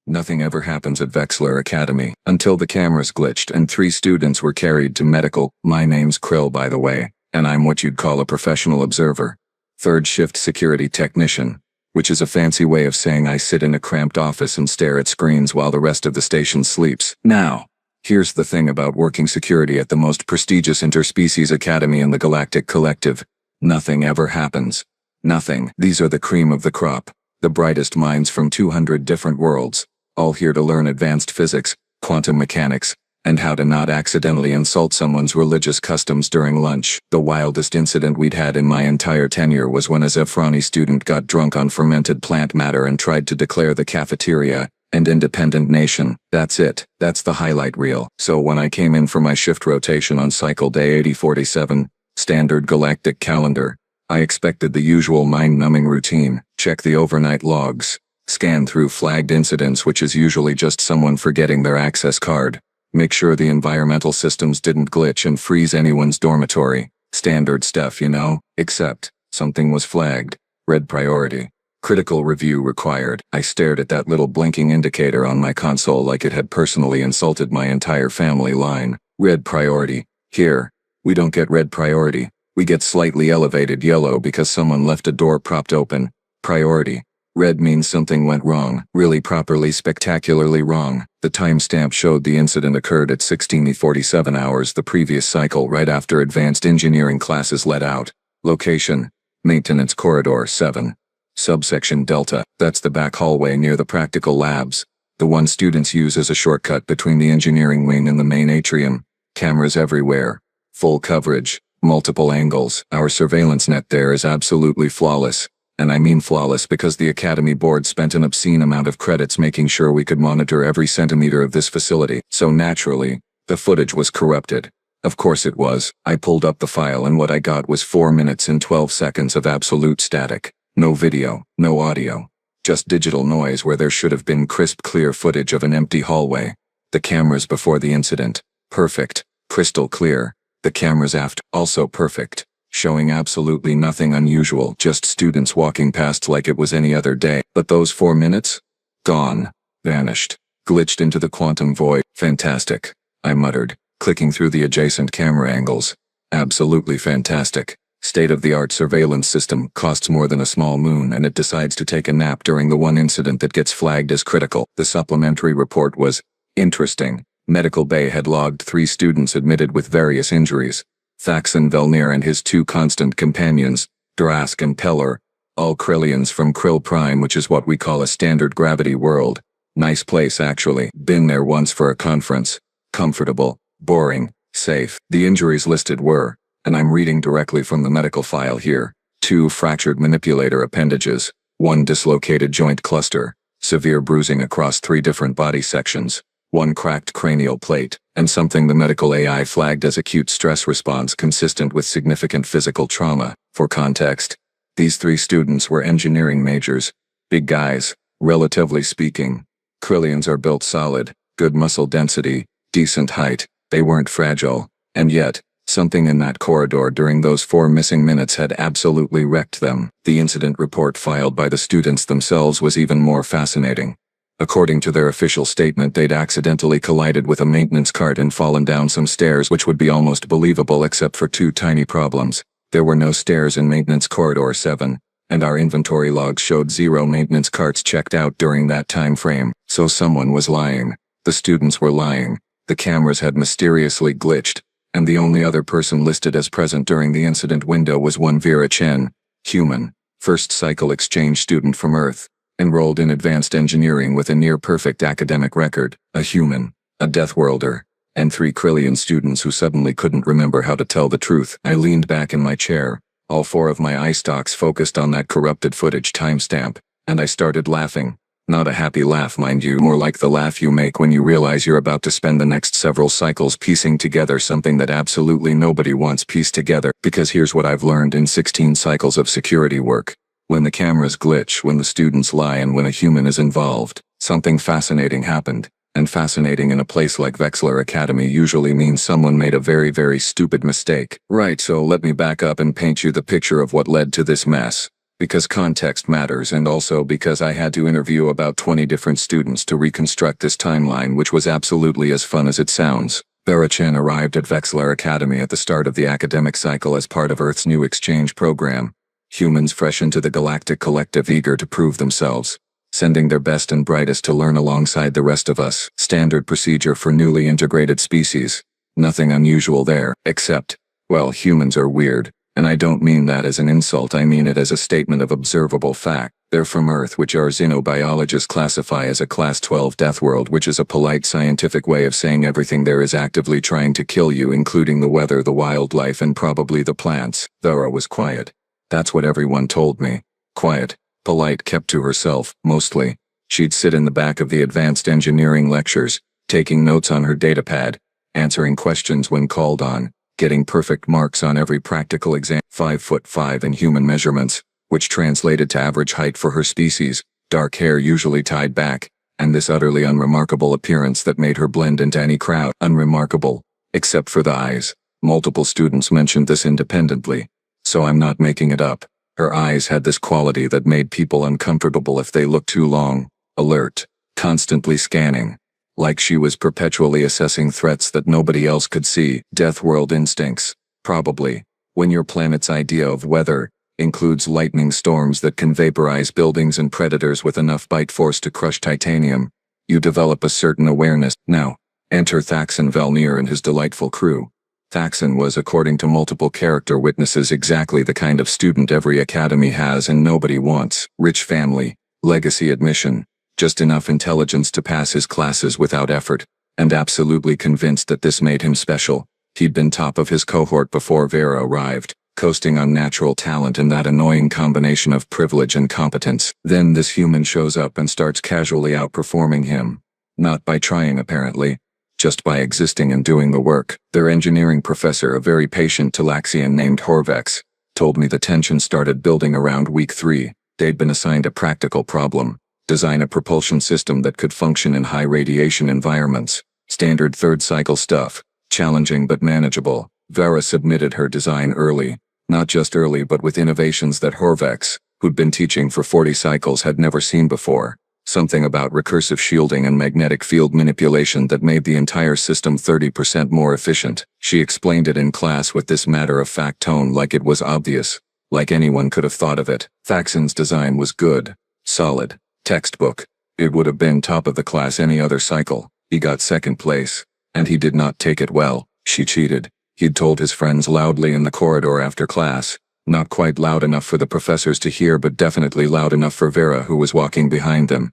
Nothing ever happens at Wexler Academy until the cameras glitched and 3 students were carried to medical. My name's Krill, by the way, and I'm what you'd call a professional observer. Third shift security technician, which is a fancy way of saying I sit in a cramped office and stare at screens while the rest of the station sleeps. Now, here's the thing about working security at the most prestigious interspecies academy in the Galactic Collective. Nothing ever happens. Nothing. These are the cream of the crop, the brightest minds from 200 different worlds, all here to learn advanced physics, quantum mechanics, and how to not accidentally insult someone's religious customs during lunch. The wildest incident we'd had in my entire tenure was when a Zephrani student got drunk on fermented plant matter and tried to declare the cafeteria an independent nation. That's it. That's the highlight reel. So when I came in for my shift rotation on cycle day 8047, standard galactic calendar, I expected the usual mind-numbing routine. Check the overnight logs. Scan through flagged incidents, which is usually just someone forgetting their access card. Make sure the environmental systems didn't glitch and freeze anyone's dormitory. Standard stuff, you know? Except, something was flagged. Red priority. Critical review required. I stared at that little blinking indicator on my console like it had personally insulted my entire family line. Red priority. Here, we don't get red priority. We get slightly elevated yellow because someone left a door propped open. Priority. Red means something went wrong, really properly spectacularly wrong. The timestamp showed the incident occurred at 16:47 hours the previous cycle, right after advanced engineering classes let out. Location: Maintenance Corridor 7. Subsection Delta. That's the back hallway near the practical labs. The one students use as a shortcut between the engineering wing and the main atrium. Cameras everywhere. Full coverage. Multiple angles. Our surveillance net there is absolutely flawless. And I mean flawless because the Academy Board spent an obscene amount of credits making sure we could monitor every centimeter of this facility. So naturally, the footage was corrupted. Of course it was. I pulled up the file and what I got was 4 minutes and 12 seconds of absolute static. No video, no audio. Just digital noise where there should have been crisp, clear footage of an empty hallway. The cameras before the incident. Perfect. Crystal clear. The cameras after. Also perfect. Showing absolutely nothing unusual, just students walking past like it was any other day. But those 4 minutes? Gone. Vanished. Glitched into the quantum void. Fantastic, I muttered, clicking through the adjacent camera angles. Absolutely fantastic. State-of-the-art surveillance system costs more than a small moon and it decides to take a nap during the one incident that gets flagged as critical. The supplementary report was interesting. Medical Bay had logged 3 students admitted with various injuries. Thaxon Velnir and his 2 constant companions, Drask and Peller, all Krillians from Krill Prime, which is what we call a standard gravity world. Nice place actually. Been there once for a conference. Comfortable, boring, safe. The injuries listed were, and I'm reading directly from the medical file here, 2 fractured manipulator appendages, 1 dislocated joint cluster, severe bruising across 3 different body sections, 1 cracked cranial plate, and something the medical AI flagged as acute stress response consistent with significant physical trauma. For context, these 3 students were engineering majors. Big guys, relatively speaking. Krillians are built solid, good muscle density, decent height. They weren't fragile, and yet, something in that corridor during those 4 missing minutes had absolutely wrecked them. The incident report filed by the students themselves was even more fascinating. According to their official statement, they'd accidentally collided with a maintenance cart and fallen down some stairs, which would be almost believable except for 2 tiny problems. There were no stairs in Maintenance Corridor 7, and our inventory logs showed 0 maintenance carts checked out during that time frame. So someone was lying. The students were lying. The cameras had mysteriously glitched, and the only other person listed as present during the incident window was one Vera Chen, human, first cycle exchange student from Earth. Enrolled in advanced engineering with a near-perfect academic record, a human, a Deathworlder, and 3 Krillian students who suddenly couldn't remember how to tell the truth. I leaned back in my chair, all 4 of my eye stalks focused on that corrupted footage timestamp, and I started laughing. Not a happy laugh, mind you, more like the laugh you make when you realize you're about to spend the next several cycles piecing together something that absolutely nobody wants pieced together. Because here's what I've learned in 16 cycles of security work. When the cameras glitch, when the students lie, and when a human is involved, something fascinating happened. And fascinating in a place like Wexler Academy usually means someone made a very, very stupid mistake. Right, so let me back up and paint you the picture of what led to this mess. Because context matters, and also because I had to interview about 20 different students to reconstruct this timeline, which was absolutely as fun as it sounds. Vera Chen arrived at Vexler Academy at the start of the academic cycle as part of Earth's new exchange program. Humans fresh into the galactic collective, eager to prove themselves, sending their best and brightest to learn alongside the rest of us. Standard procedure for newly integrated species. Nothing unusual there, except, well, humans are weird. And I don't mean that as an insult, I mean it as a statement of observable fact. They're from Earth, which our xenobiologists classify as a Class 12 Deathworld, which is a polite scientific way of saying everything there is actively trying to kill you, including the weather, the wildlife, and probably the plants. Thora was quiet. That's what everyone told me. Quiet, polite, kept to herself, mostly. She'd sit in the back of the advanced engineering lectures, taking notes on her datapad, answering questions when called on, getting perfect marks on every practical exam. 5'5" in human measurements, which translated to average height for her species, dark hair usually tied back, and this utterly unremarkable appearance that made her blend into any crowd. Unremarkable, except for the eyes. Multiple students mentioned this independently, so I'm not making it up. Her eyes had this quality that made people uncomfortable if they looked too long, alert, constantly scanning. Like she was perpetually assessing threats that nobody else could see. Deathworld instincts, probably. When your planet's idea of weather includes lightning storms that can vaporize buildings and predators with enough bite force to crush titanium, you develop a certain awareness. Now, enter Thaxon Velnir and his delightful crew. Thaxon was, according to multiple character witnesses, exactly the kind of student every academy has and nobody wants. Rich family, legacy admission, just enough intelligence to pass his classes without effort, and absolutely convinced that this made him special. He'd been top of his cohort before Vera arrived, coasting on natural talent and that annoying combination of privilege and competence. Then this human shows up and starts casually outperforming him. Not by trying, apparently, just by existing and doing the work. Their engineering professor, a very patient Talaxian named Horvex, told me the tension started building around week 3. They'd been assigned a practical problem. Design a propulsion system that could function in high radiation environments. Standard third cycle stuff. Challenging but manageable. Vera submitted her design early. Not just early, but with innovations that Horvex, who'd been teaching for 40 cycles, had never seen before. Something about recursive shielding and magnetic field manipulation that made the entire system 30% more efficient. She explained it in class with this matter-of-fact tone, like it was obvious. Like anyone could have thought of it. Thaxon's design was good. Solid. Textbook. It would have been top of the class any other cycle. He got second place. And he did not take it well. She cheated. He'd told his friends loudly in the corridor after class. Not quite loud enough for the professors to hear, but definitely loud enough for Vera, who was walking behind them.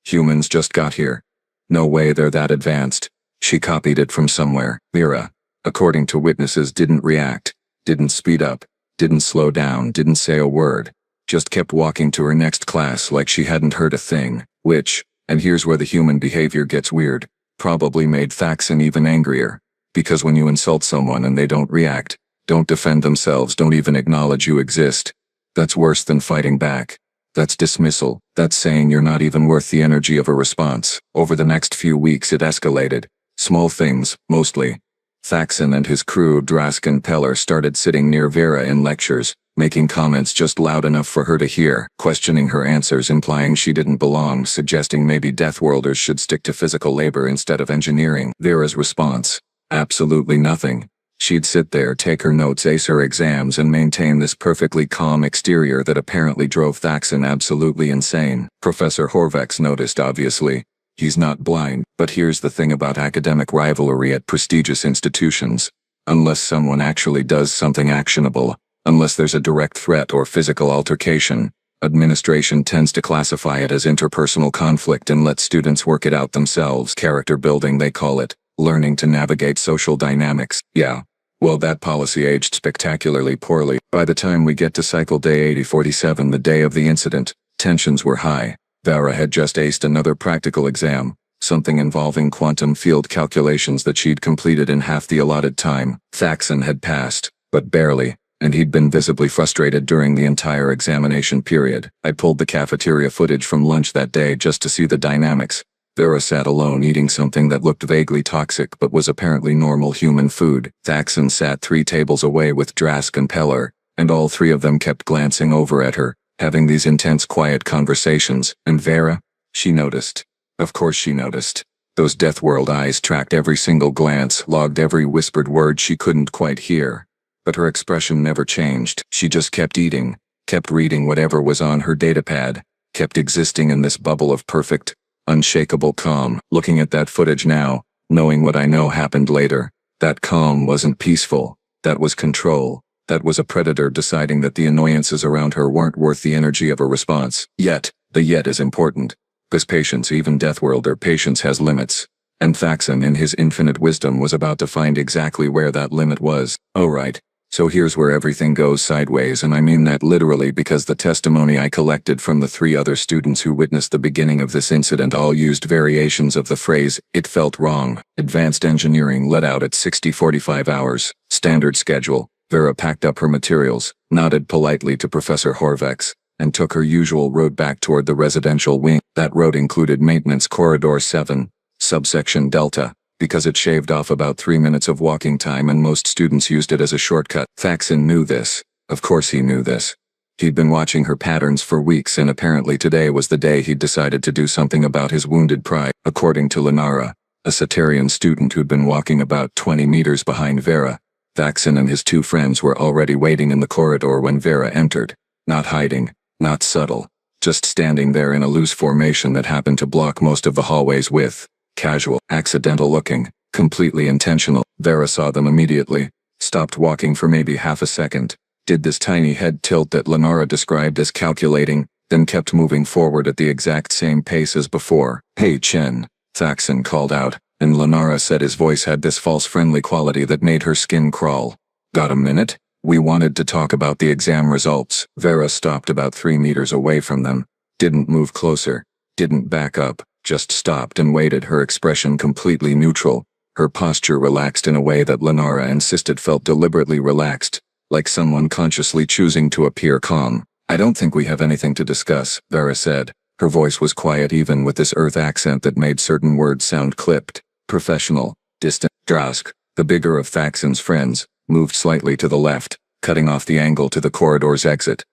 Humans just got here. No way they're that advanced. She copied it from somewhere. Vera, according to witnesses, didn't react, didn't speed up, didn't slow down, didn't say a word. Just kept walking to her next class like she hadn't heard a thing, which, and here's where the human behavior gets weird, probably made Thaxon even angrier. Because when you insult someone and they don't react, don't defend themselves, don't even acknowledge you exist, that's worse than fighting back. That's dismissal. That's saying you're not even worth the energy of a response. Over the next few weeks it escalated. Small things, mostly. Thaxon and his crew, Drask and Peller, started sitting near Vera in lectures, making comments just loud enough for her to hear, questioning her answers, implying she didn't belong, suggesting maybe Deathworlders should stick to physical labor instead of engineering. Vera's response: absolutely nothing. She'd sit there, take her notes, ace her exams, and maintain this perfectly calm exterior that apparently drove Thaxon absolutely insane. Professor Horvex noticed, obviously. He's not blind, but here's the thing about academic rivalry at prestigious institutions. Unless someone actually does something actionable, unless there's a direct threat or physical altercation, administration tends to classify it as interpersonal conflict and let students work it out themselves. Character building, they call it. Learning to navigate social dynamics. Yeah. Well, that policy aged spectacularly poorly. By the time we get to cycle day 8047, the day of the incident, tensions were high. Vera had just aced another practical exam, something involving quantum field calculations that she'd completed in half the allotted time. Thaxon had passed, but barely, and he'd been visibly frustrated during the entire examination period. I pulled the cafeteria footage from lunch that day just to see the dynamics. Vera sat alone eating something that looked vaguely toxic but was apparently normal human food. Thaxon sat 3 tables away with Drask and Peller, and all 3 of them kept glancing over at her, having these intense quiet conversations, and Vera? She noticed. Of course she noticed. Those Deathworld eyes tracked every single glance, logged every whispered word she couldn't quite hear. But her expression never changed. She just kept eating, kept reading whatever was on her datapad, kept existing in this bubble of perfect, unshakable calm. Looking at that footage now, knowing what I know happened later, that calm wasn't peaceful. That was control. That was a predator deciding that the annoyances around her weren't worth the energy of a response. Yet, the yet is important. Because patience, even Deathworlder patience, has limits. And Thaxon in his infinite wisdom was about to find exactly where that limit was. Oh right. So here's where everything goes sideways, and I mean that literally, because the testimony I collected from the 3 other students who witnessed the beginning of this incident all used variations of the phrase, "It felt wrong." Advanced engineering let out at 60:45 hours. Standard schedule. Vera packed up her materials, nodded politely to Professor Horvex, and took her usual road back toward the residential wing. That road included Maintenance Corridor 7, subsection Delta, because it shaved off about 3 minutes of walking time and most students used it as a shortcut. Thaxon knew this. Of course he knew this. He'd been watching her patterns for weeks, and apparently today was the day he'd decided to do something about his wounded pride. According to Lenara, a Satarian student who'd been walking about 20 meters behind Vera, Thaxon and his 2 friends were already waiting in the corridor when Vera entered. Not hiding, not subtle, just standing there in a loose formation that happened to block most of the hallway's width. Casual, accidental looking, completely intentional. Vera saw them immediately, stopped walking for maybe half a second, did this tiny head tilt that Lenara described as calculating, then kept moving forward at the exact same pace as before. "Hey Chen," Thaxon called out, and Lenara said his voice had this false friendly quality that made her skin crawl. "Got a minute? We wanted to talk about the exam results." Vera stopped about 3 meters away from them, didn't move closer, didn't back up, just stopped and waited, her expression completely neutral, her posture relaxed in a way that Lenara insisted felt deliberately relaxed, like someone consciously choosing to appear calm. "I don't think we have anything to discuss," Vera said. Her voice was quiet even with this Earth accent that made certain words sound clipped. Professional, distant. Drask, the bigger of Thaxon's friends, moved slightly to the left, cutting off the angle to the corridor's exit.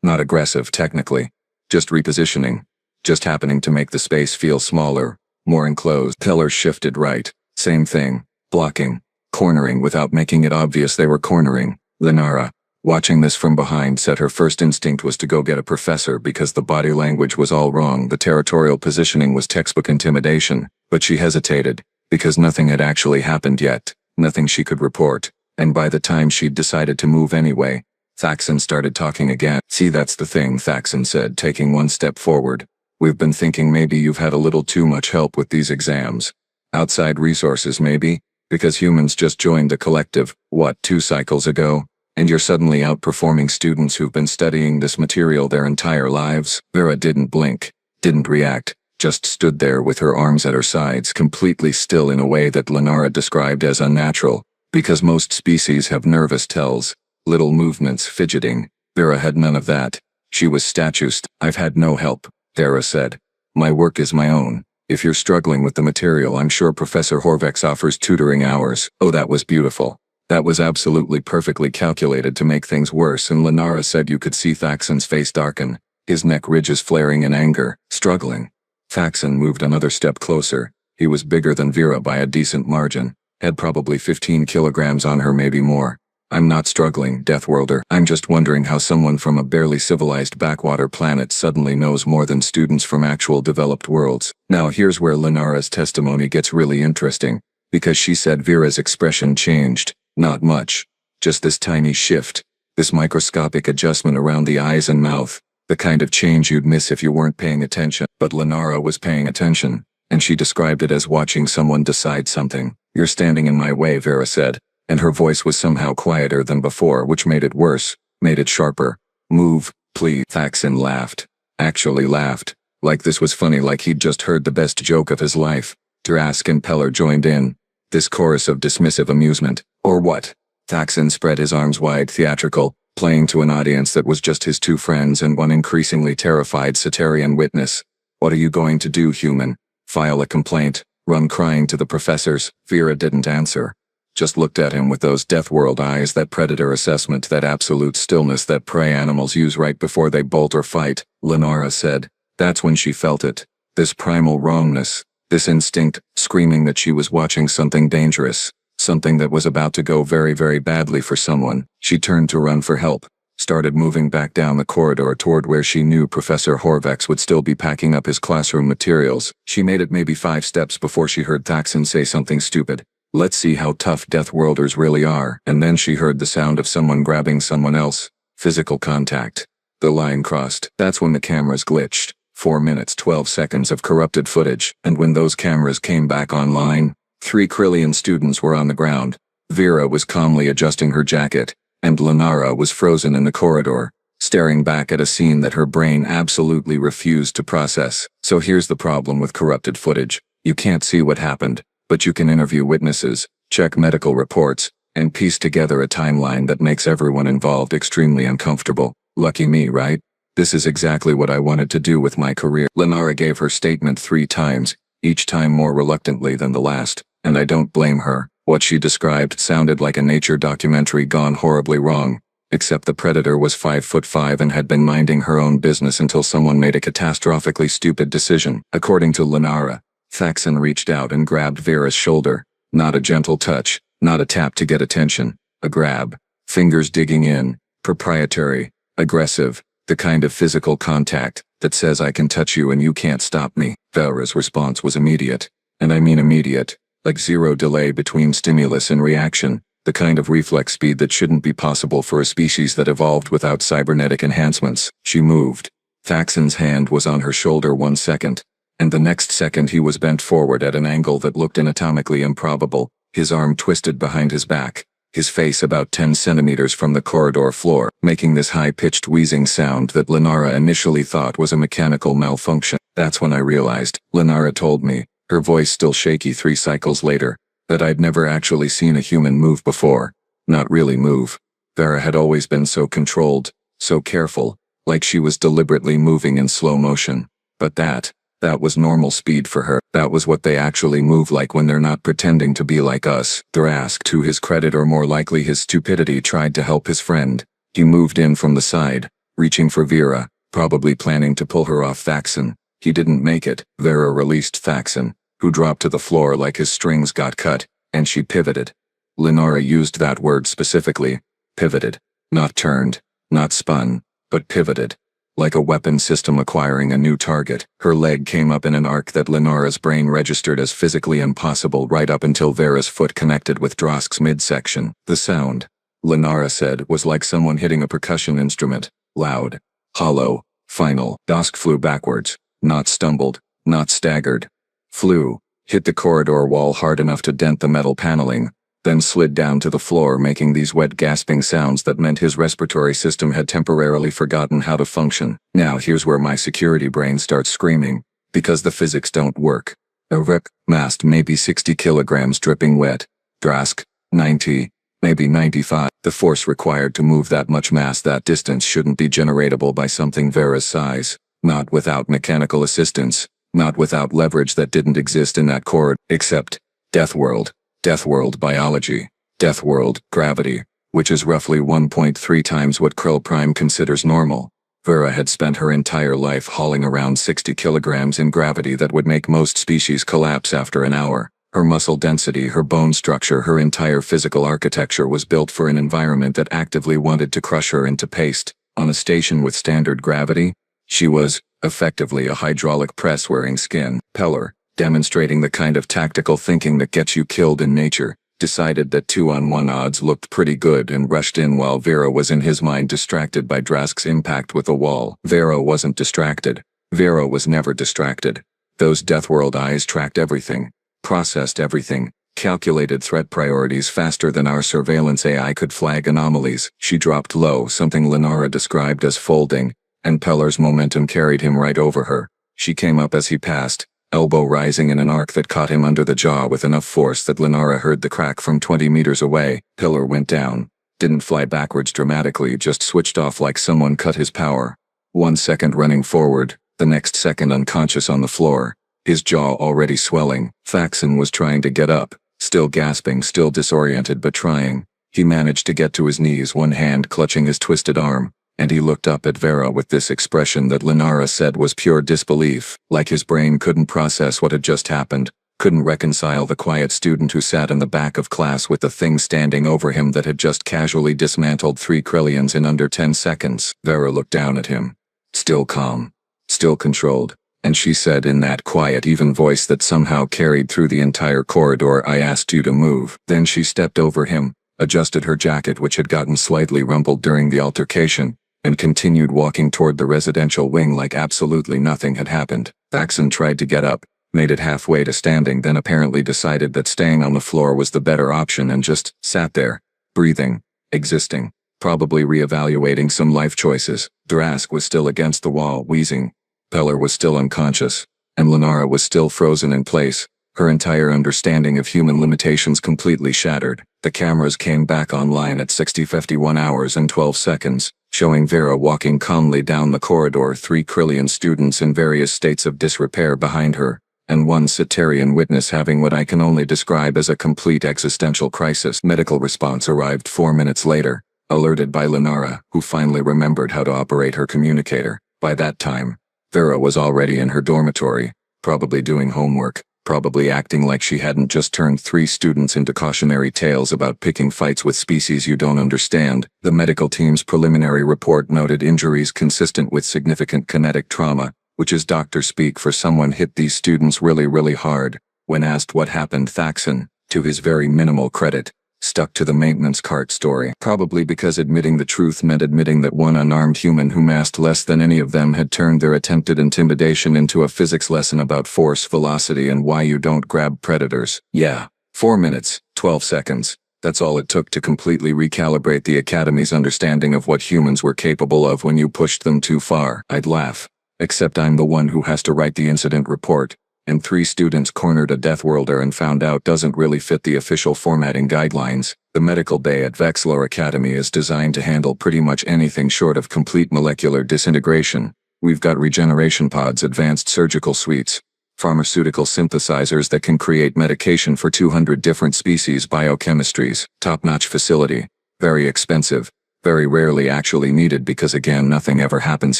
Not aggressive technically, just repositioning, just happening to make the space feel smaller, more enclosed. Pillars shifted right, same thing, blocking, cornering without making it obvious they were cornering. Lenara, watching this from behind, said her first instinct was to go get a professor because the body language was all wrong, the territorial positioning was textbook intimidation, but she hesitated, because nothing had actually happened yet, nothing she could report, and by the time she'd decided to move anyway, Thaxon started talking again. "See, that's the thing," Thaxon said, taking 1 step forward. "We've been thinking maybe you've had a little too much help with these exams. Outside resources maybe, because humans just joined the collective, 2 cycles ago? And you're suddenly outperforming students who've been studying this material their entire lives." Vera didn't blink, didn't react, just stood there with her arms at her sides, completely still in a way that Lenara described as unnatural, because most species have nervous tells, little movements, fidgeting. Vera had none of that. She was statuesque. "I've had no help," Vera said. "My work is my own. If you're struggling with the material, I'm sure Professor Horvex offers tutoring hours." Oh, that was beautiful. That was absolutely perfectly calculated to make things worse, and Lenara said you could see Thaxon's face darken, his neck ridges flaring in anger. "Struggling?" Thaxon moved another step closer. He was bigger than Vera by a decent margin, had probably 15 kilograms on her, maybe more. "I'm not struggling, Deathworlder. I'm just wondering how someone from a barely civilized backwater planet suddenly knows more than students from actual developed worlds." Now here's where Lenara's testimony gets really interesting, because she said Vera's expression changed. Not much. Just this tiny shift, this microscopic adjustment around the eyes and mouth, the kind of change you'd miss if you weren't paying attention. But Lenara was paying attention, and she described it as watching someone decide something. "You're standing in my way," Vera said, and her voice was somehow quieter than before, which made it worse, made it sharper. "Move, please." Thaxon laughed. Actually laughed. Like this was funny, like he'd just heard the best joke of his life. Drask and Peller joined in. This chorus of dismissive amusement. "Or what?" Thaxon spread his arms wide, theatrical, playing to an audience that was just his 2 friends and one increasingly terrified Satarian witness. "What are you going to do, human? File a complaint? Run crying to the professors?" Vera didn't answer. Just looked at him with those Deathworld eyes, that predator assessment, that absolute stillness that prey animals use right before they bolt or fight. Lenara said. That's when she felt it. This primal wrongness. This instinct, screaming that she was watching something dangerous. Something that was about to go very, very badly for someone. She turned to run for help. Started moving back down the corridor toward where she knew Professor Horvax would still be packing up his classroom materials. She made it maybe 5 steps before she heard Thaxon say something stupid. Let's see how tough Deathworlders really are. And then she heard the sound of someone grabbing someone else. Physical contact. The line crossed. That's when the cameras glitched. 4 minutes 12 seconds of corrupted footage. And when those cameras came back online, 3 Krillian students were on the ground. Vera was calmly adjusting her jacket. And Lenara was frozen in the corridor, staring back at a scene that her brain absolutely refused to process. So here's the problem with corrupted footage. You can't see what happened, but you can interview witnesses, check medical reports, and piece together a timeline that makes everyone involved extremely uncomfortable. Lucky me, right? This is exactly what I wanted to do with my career. Lenara gave her statement 3 times, each time more reluctantly than the last, and I don't blame her. What she described sounded like a nature documentary gone horribly wrong, except the predator was 5'5" and had been minding her own business until someone made a catastrophically stupid decision. According to Lenara, Thaxon reached out and grabbed Vera's shoulder. Not a gentle touch, not a tap to get attention, a grab. Fingers digging in, proprietary, aggressive, the kind of physical contact that says I can touch you and you can't stop me. Vera's response was immediate. And I mean immediate. Like 0 delay between stimulus and reaction, the kind of reflex speed that shouldn't be possible for a species that evolved without cybernetic enhancements. She moved. Thaxon's hand was on her shoulder 1 second, and the next second he was bent forward at an angle that looked anatomically improbable, his arm twisted behind his back, his face about 10 centimeters from the corridor floor, making this high-pitched wheezing sound that Lenara initially thought was a mechanical malfunction. That's when I realized, Lenara told me, her voice still shaky 3 cycles later, that I'd never actually seen a human move before. Not really move. Vera had always been so controlled, so careful, like she was deliberately moving in slow motion. But that was normal speed for her. That was what they actually move like when they're not pretending to be like us. Thrask, to his credit or more likely his stupidity, tried to help his friend. He moved in from the side, reaching for Vera, probably planning to pull her off Thaxon. He didn't make it. Vera released Thaxon, who dropped to the floor like his strings got cut, and she pivoted. Lenara used that word specifically. Pivoted. Not turned, not spun, but pivoted. Like a weapon system acquiring a new target. Her leg came up in an arc that Lenara's brain registered as physically impossible right up until Vera's foot connected with Drosk's midsection. The sound, Lenara said, was like someone hitting a percussion instrument. Loud. Hollow. Final. Drosk flew backwards. Not stumbled, not staggered. Flew, hit the corridor wall hard enough to dent the metal paneling, then slid down to the floor making these wet gasping sounds that meant his respiratory system had temporarily forgotten how to function. Now here's where my security brain starts screaming, because the physics don't work. A wreck massed maybe 60 kilograms dripping wet. Drosk, 90, maybe 95. The force required to move that much mass that distance shouldn't be generatable by something Vera's size. Not without mechanical assistance, not without leverage that didn't exist in that corridor, except Deathworld, Deathworld biology, Deathworld gravity, which is roughly 1.3 times what Krill Prime considers normal. Vera had spent her entire life hauling around 60 kilograms in gravity that would make most species collapse after an hour. Her muscle density, her bone structure, her entire physical architecture was built for an environment that actively wanted to crush her into paste. On a station with standard gravity, she was, effectively, a hydraulic press wearing skin. Peller, demonstrating the kind of tactical thinking that gets you killed in nature, decided that 2-on-1 odds looked pretty good and rushed in while Vera was in his mind distracted by Drosk's impact with the wall. Vera wasn't distracted. Vera was never distracted. Those Deathworld eyes tracked everything, processed everything, calculated threat priorities faster than our surveillance AI could flag anomalies. She dropped low, something Lenara described as folding, and Peller's momentum carried him right over her. She came up as he passed, elbow rising in an arc that caught him under the jaw with enough force that Lenara heard the crack from 20 meters away. Peller went down. Didn't fly backwards dramatically, just switched off like someone cut his power. 1 second running forward, the next second unconscious on the floor, his jaw already swelling. Thaxon was trying to get up, still Still gasping, still disoriented but trying, he managed to get to his knees, one hand clutching his twisted arm, and he looked up at Vera with this expression that Lenara said was pure disbelief, like his brain couldn't process what had just happened, couldn't reconcile the quiet student who sat in the back of class with the thing standing over him that had just casually dismantled 3 Krillians in under 10 seconds. Vera looked down at him. Still calm. Still controlled. And she said in that quiet, even voice that somehow carried through the entire corridor, "I asked you to move." Then she stepped over him, adjusted her jacket which had gotten slightly rumpled during the altercation, and continued walking toward the residential wing like absolutely nothing had happened. Thaxon tried to get up, made it halfway to standing, then apparently decided that staying on the floor was the better option and just sat there, breathing, existing, probably reevaluating some life choices. Drask was still against the wall, wheezing. Peller was still unconscious, and Lenara was still frozen in place, her entire understanding of human limitations completely shattered. The cameras came back online at 51 hours and 12 seconds, showing Vera walking calmly down the corridor, 3 Krillian students in various states of disrepair behind her, and one Cetarian witness having what I can only describe as a complete existential crisis. Medical response arrived 4 minutes later, alerted by Lenara, who finally remembered how to operate her communicator. By that time, Vera was already in her dormitory, probably doing homework, probably acting like she hadn't just turned 3 students into cautionary tales about picking fights with species you don't understand. The medical team's preliminary report noted injuries consistent with significant kinetic trauma, which is doctor speak for someone hit these students really hard. When asked what happened, Thaxon, to his very minimal credit, stuck to the maintenance cart story. Probably because admitting the truth meant admitting that one unarmed human who massed less than any of them had turned their attempted intimidation into a physics lesson about force, velocity, and why you don't grab predators. Yeah, 4 minutes, 12 seconds. That's all it took to completely recalibrate the Academy's understanding of what humans were capable of when you pushed them too far. I'd laugh. Except I'm the one who has to write the incident report, and 3 students cornered a Deathworlder and found out doesn't really fit the official formatting guidelines. The medical bay at Vexler Academy is designed to handle pretty much anything short of complete molecular disintegration. We've got regeneration pods, advanced surgical suites, pharmaceutical synthesizers that can create medication for 200 different species, biochemistries, top-notch facility, very expensive. Very rarely actually needed because again nothing ever happens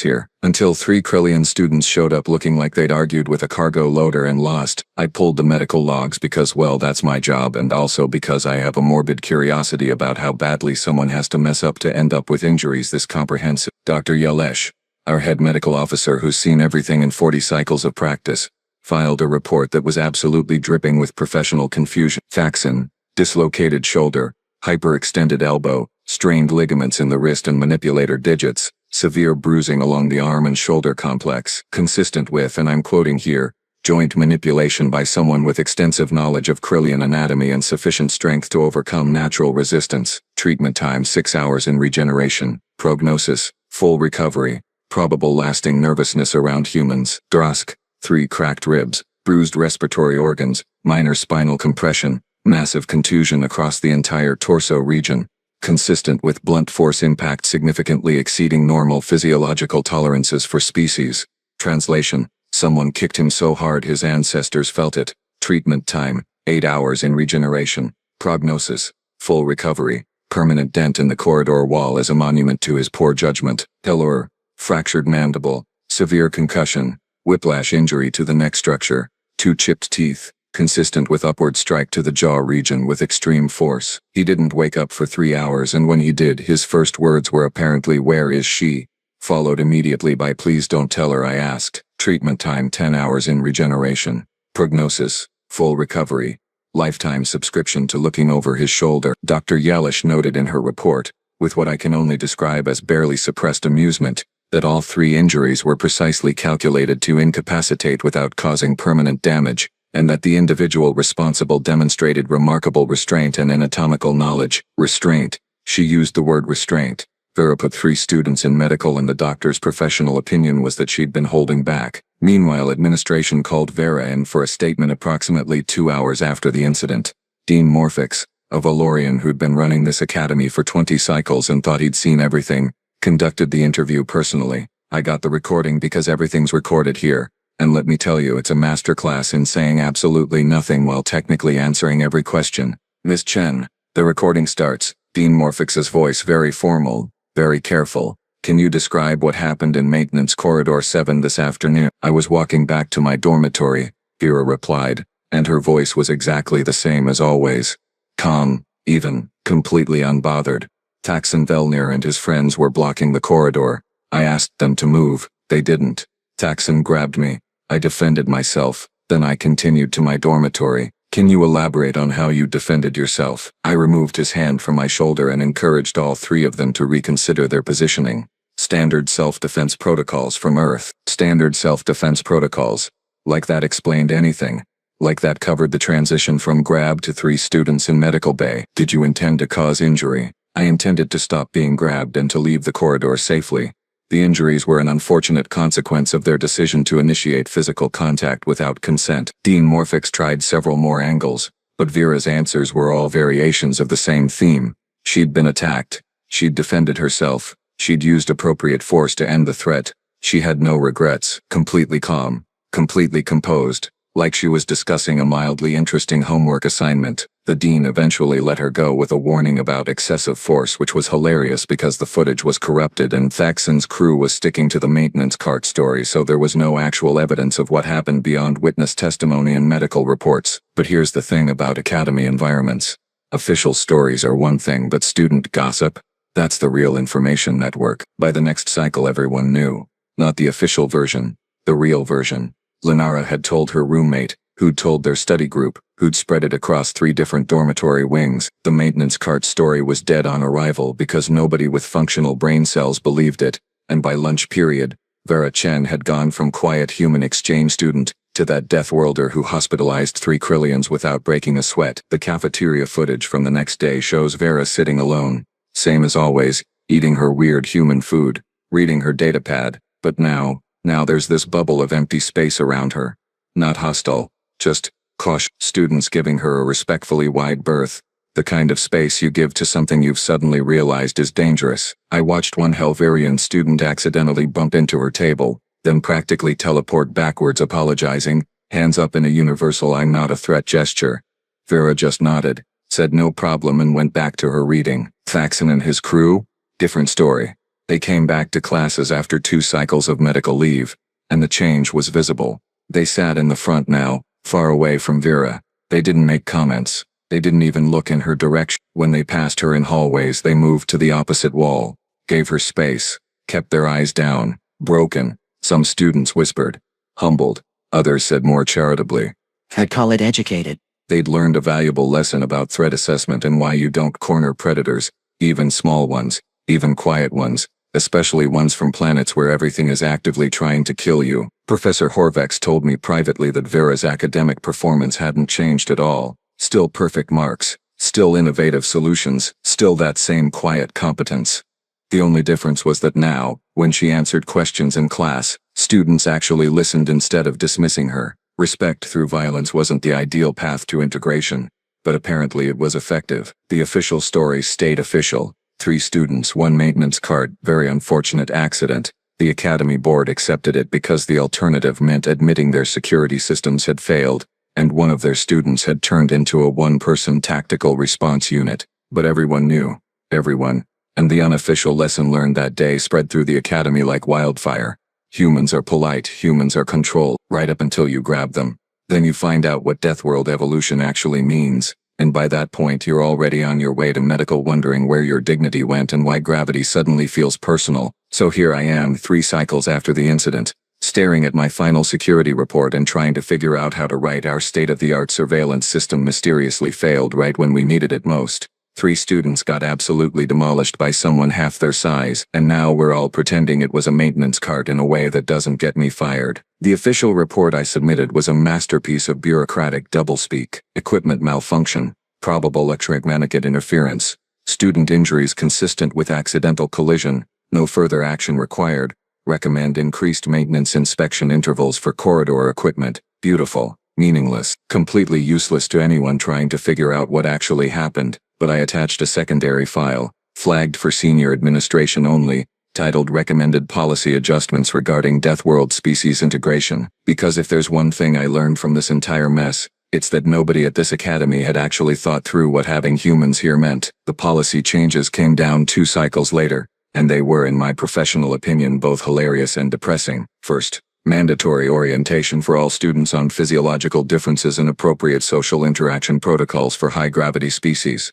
here. Until 3 Krillian students showed up looking like they'd argued with a cargo loader and lost. I pulled the medical logs because, well, that's my job, and also because I have a morbid curiosity about how badly someone has to mess up to end up with injuries this comprehensive. Dr. Yelesh, our head medical officer who's seen everything in 40 cycles of practice, filed a report that was absolutely dripping with professional confusion. Thaxon, dislocated shoulder, hyperextended elbow, strained ligaments in the wrist and manipulator digits, severe bruising along the arm and shoulder complex, consistent with, and I'm quoting here, joint manipulation by someone with extensive knowledge of Krillian anatomy and sufficient strength to overcome natural resistance. Treatment time 6 hours in regeneration. Prognosis, full recovery. Probable lasting nervousness around humans. Drask, 3 cracked ribs, bruised respiratory organs, minor spinal compression, massive contusion across the entire torso region, consistent with blunt force impact significantly exceeding normal physiological tolerances for species. Translation, someone kicked him so hard his ancestors felt it. Treatment time, 8 hours in regeneration. Prognosis, full recovery. Permanent dent in the corridor wall as a monument to his poor judgment. Tellur, fractured mandible, severe concussion, whiplash injury to the neck structure, 2 chipped teeth, consistent with upward strike to the jaw region with extreme force. He didn't wake up for 3 hours, and when he did, his first words were apparently "Where is she?" followed immediately by "Please don't tell her I asked." Treatment time 10 hours in regeneration. Prognosis, full recovery. Lifetime subscription to looking over his shoulder. Dr. Yelish noted in her report, with what I can only describe as barely suppressed amusement, that all 3 injuries were precisely calculated to incapacitate without causing permanent damage, and that the individual responsible demonstrated remarkable restraint and anatomical knowledge. Restraint. She used the word restraint. Vera put 3 students in medical, and the doctor's professional opinion was that she'd been holding back. Meanwhile, administration called Vera in for a statement approximately 2 hours after the incident. Dean Morphix, a Valorian who'd been running this academy for 20 cycles and thought he'd seen everything, conducted the interview personally. I got the recording because everything's recorded here. And let me tell you, it's a masterclass in saying absolutely nothing while technically answering every question. Miss Chen. The recording starts. Dean Morphix's voice very formal, very careful. Can you describe what happened in Maintenance Corridor 7 this afternoon? I was walking back to my dormitory, Vera replied, and her voice was exactly the same as always. Calm, even, completely unbothered. Taxon Velnir and his friends were blocking the corridor. I asked them to move. They didn't. Taxon grabbed me. I defended myself. Then I continued to my dormitory. Can you elaborate on how you defended yourself? I removed his hand from my shoulder and encouraged all three of them to reconsider their positioning. Standard self-defense protocols from Earth. Standard self-defense protocols. Like that explained anything. Like that covered the transition from grab to 3 students in medical bay. Did you intend to cause injury? I intended to stop being grabbed and to leave the corridor safely. The injuries were an unfortunate consequence of their decision to initiate physical contact without consent. Dean Morphix tried several more angles, but Vera's answers were all variations of the same theme. She'd been attacked. She'd defended herself. She'd used appropriate force to end the threat. She had no regrets. Completely calm. Completely composed. Like she was discussing a mildly interesting homework assignment. The dean eventually let her go with a warning about excessive force, which was hilarious because the footage was corrupted and Thaxon's crew was sticking to the maintenance cart story, so there was no actual evidence of what happened beyond witness testimony and medical reports. But here's the thing about academy environments. Official stories are one thing, but student gossip? That's the real information network. By the next cycle everyone knew. Not the official version. The real version. Lenara had told her roommate, who'd told their study group, who'd spread it across 3 different dormitory wings. The maintenance cart story was dead on arrival because nobody with functional brain cells believed it, and by lunch period, Vera Chen had gone from quiet human exchange student to that Deathworlder who hospitalized 3 Krillians without breaking a sweat. The cafeteria footage from the next day shows Vera sitting alone, same as always, eating her weird human food, reading her datapad, but now there's this bubble of empty space around her. Not hostile, just cautious. Students giving her a respectfully wide berth. The kind of space you give to something you've suddenly realized is dangerous. I watched one Helverian student accidentally bump into her table, then practically teleport backwards apologizing, hands up in a universal I'm not a threat gesture. Vera just nodded, said no problem and went back to her reading. Thaxon and his crew? Different story. They came back to classes after 2 cycles of medical leave, and the change was visible. They sat in the front now, far away from Vera. They didn't make comments. They didn't even look in her direction. When they passed her in hallways, they moved to the opposite wall, gave her space, kept their eyes down, broken. Some students whispered, humbled. Others said more charitably, I'd call it educated. They'd learned a valuable lesson about threat assessment and why you don't corner predators, even small ones, even quiet ones. Especially ones from planets where everything is actively trying to kill you. Professor Horvax told me privately that Vera's academic performance hadn't changed at all. Still perfect marks, still innovative solutions, still that same quiet competence. The only difference was that now, when she answered questions in class, students actually listened instead of dismissing her. Respect through violence wasn't the ideal path to integration, but apparently it was effective. The official story stayed official. 3 students, 1 maintenance cart, very unfortunate accident. The academy board accepted it because the alternative meant admitting their security systems had failed, and one of their students had turned into a 1-person tactical response unit. But everyone knew. Everyone. And the unofficial lesson learned that day spread through the academy like wildfire. Humans are polite, humans are controlled, right up until you grab them. Then you find out what Deathworld evolution actually means. And by that point you're already on your way to medical, wondering where your dignity went and why gravity suddenly feels personal. So here I am 3 cycles after the incident, staring at my final security report and trying to figure out how to write our state-of-the-art surveillance system mysteriously failed right when we needed it most. 3 students got absolutely demolished by someone half their size, and now we're all pretending it was a maintenance cart in a way that doesn't get me fired. The official report I submitted was a masterpiece of bureaucratic doublespeak. Equipment malfunction, probable electromagnetic interference, student injuries consistent with accidental collision, no further action required, recommend increased maintenance inspection intervals for corridor equipment. Beautiful, meaningless, completely useless to anyone trying to figure out what actually happened. But I attached a secondary file, flagged for senior administration only, titled Recommended Policy Adjustments Regarding Deathworld Species Integration, because if there's one thing I learned from this entire mess, it's that nobody at this academy had actually thought through what having humans here meant. The policy changes came down 2 cycles later, and they were, in my professional opinion, both hilarious and depressing. First, mandatory orientation for all students on physiological differences and appropriate social interaction protocols for high-gravity species.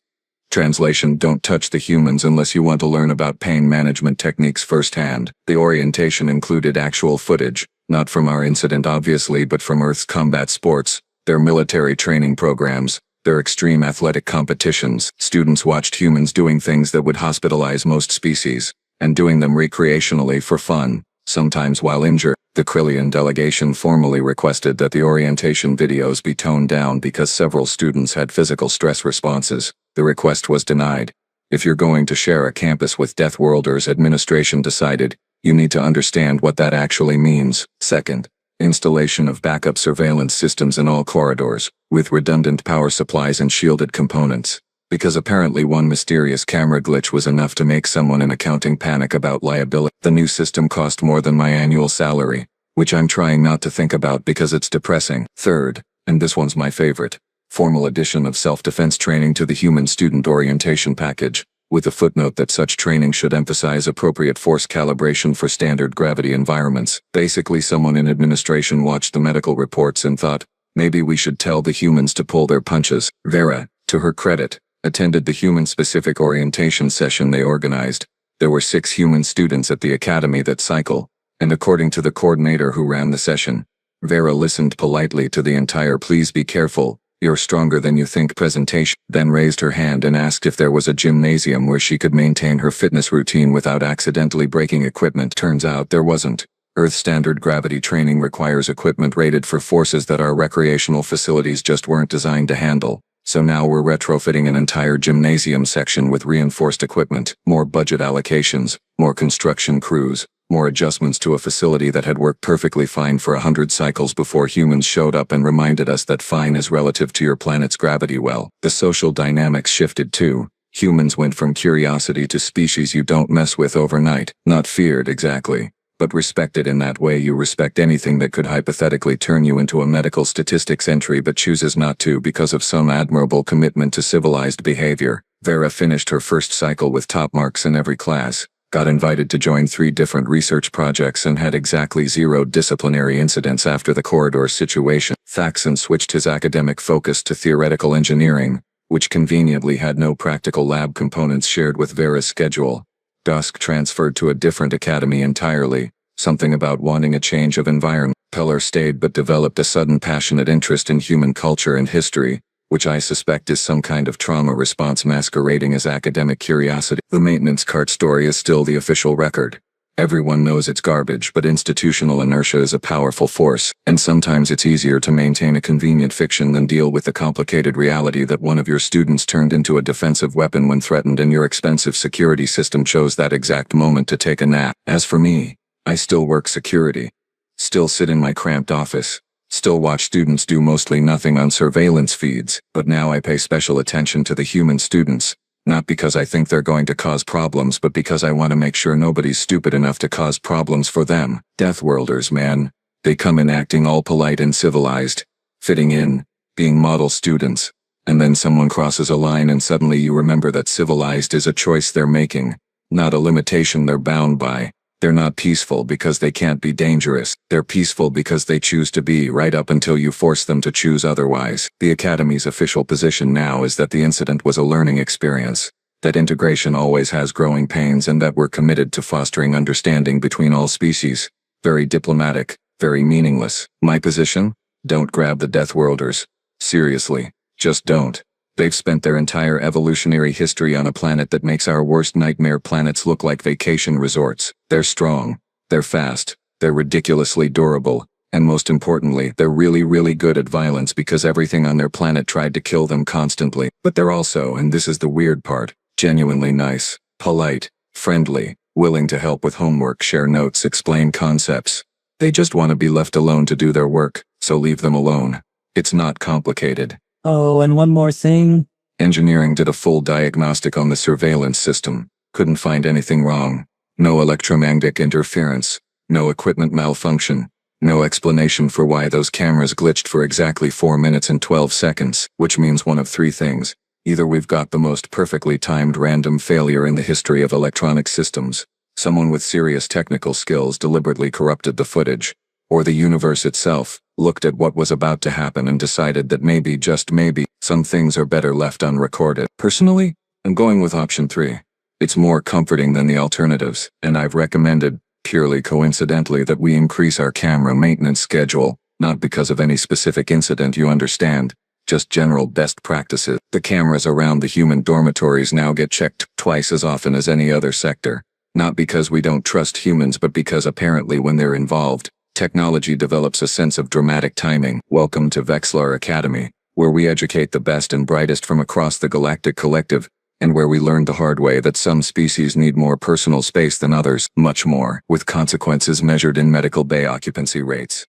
Translation: don't touch the humans unless you want to learn about pain management techniques firsthand. The orientation included actual footage, not from our incident obviously, but from Earth's combat sports, their military training programs, their extreme athletic competitions. Students watched humans doing things that would hospitalize most species, and doing them recreationally for fun, sometimes while injured. The Krillian delegation formally requested that the orientation videos be toned down because several students had physical stress responses. The request was denied. If you're going to share a campus with Deathworlders, administration decided, you need to understand what that actually means. Second, installation of backup surveillance systems in all corridors, with redundant power supplies and shielded components. Because apparently one mysterious camera glitch was enough to make someone in accounting panic about liability. The new system cost more than my annual salary, which I'm trying not to think about because it's depressing. Third, and this one's my favorite, formal addition of self-defense training to the human student orientation package, with a footnote that such training should emphasize appropriate force calibration for standard gravity environments. Basically, someone in administration watched the medical reports and thought, maybe we should tell the humans to pull their punches. Vera, to her credit, attended the human-specific orientation session they organized. There were 6 human students at the academy that cycle, and according to the coordinator who ran the session, Vera listened politely to the entire "please be careful, you're stronger than you think" presentation, then raised her hand and asked if there was a gymnasium where she could maintain her fitness routine without accidentally breaking equipment. Turns out there wasn't. Earth standard gravity training requires equipment rated for forces that our recreational facilities just weren't designed to handle. So now we're retrofitting an entire gymnasium section with reinforced equipment, more budget allocations, more construction crews, more adjustments to a facility that had worked perfectly fine for 100 cycles before humans showed up and reminded us that fine is relative to your planet's gravity. Well, the social dynamics shifted too. Humans went from curiosity to species you don't mess with overnight. Not feared exactly, but respected in that way you respect anything that could hypothetically turn you into a medical statistics entry but chooses not to because of some admirable commitment to civilized behavior. Vera finished her first cycle with top marks in every class, got invited to join 3 different research projects, and had exactly 0 disciplinary incidents after the corridor situation. Thaxon switched his academic focus to theoretical engineering, which conveniently had no practical lab components shared with Vera's schedule. Dusk transferred to a different academy entirely, something about wanting a change of environment. Peller stayed but developed a sudden passionate interest in human culture and history, which I suspect is some kind of trauma response masquerading as academic curiosity. The maintenance cart story is still the official record. Everyone knows it's garbage, but institutional inertia is a powerful force, and sometimes it's easier to maintain a convenient fiction than deal with the complicated reality that one of your students turned into a defensive weapon when threatened and your expensive security system chose that exact moment to take a nap. As for me, I still work security. Still sit in my cramped office. Still watch students do mostly nothing on surveillance feeds, but now I pay special attention to the human students. Not because I think they're going to cause problems, but because I want to make sure nobody's stupid enough to cause problems for them. Deathworlders, man. They come in acting all polite and civilized, fitting in, being model students. And then someone crosses a line and suddenly you remember that civilized is a choice they're making, not a limitation they're bound by. They're not peaceful because they can't be dangerous. They're peaceful because they choose to be, right up until you force them to choose otherwise. The Academy's official position now is that the incident was a learning experience, that integration always has growing pains, and that we're committed to fostering understanding between all species. Very diplomatic, very meaningless. My position? Don't grab the Deathworlders. Seriously, just don't. They've spent their entire evolutionary history on a planet that makes our worst nightmare planets look like vacation resorts. They're strong, they're fast, they're ridiculously durable, and most importantly, they're really good at violence because everything on their planet tried to kill them constantly. But they're also, and this is the weird part, genuinely nice, polite, friendly, willing to help with homework, share notes, explain concepts. They just want to be left alone to do their work, so leave them alone. It's not complicated. Oh, and one more thing. Engineering did a full diagnostic on the surveillance system. Couldn't find anything wrong. No electromagnetic interference. No equipment malfunction. No explanation for why those cameras glitched for exactly 4 minutes and 12 seconds, which means one of three things. Either we've got the most perfectly timed random failure in the history of electronic systems, someone with serious technical skills deliberately corrupted the footage, or the universe itself looked at what was about to happen and decided that maybe, just maybe, some things are better left unrecorded. Personally, I'm going with option 3. It's more comforting than the alternatives, and I've recommended, purely coincidentally, that we increase our camera maintenance schedule, not because of any specific incident, you understand, just general best practices. The cameras around the human dormitories now get checked twice as often as any other sector, not because we don't trust humans but because apparently when they're involved, technology develops a sense of dramatic timing. Welcome to Vexlar Academy, where we educate the best and brightest from across the galactic collective, and where we learned the hard way that some species need more personal space than others, much more, with consequences measured in medical bay occupancy rates.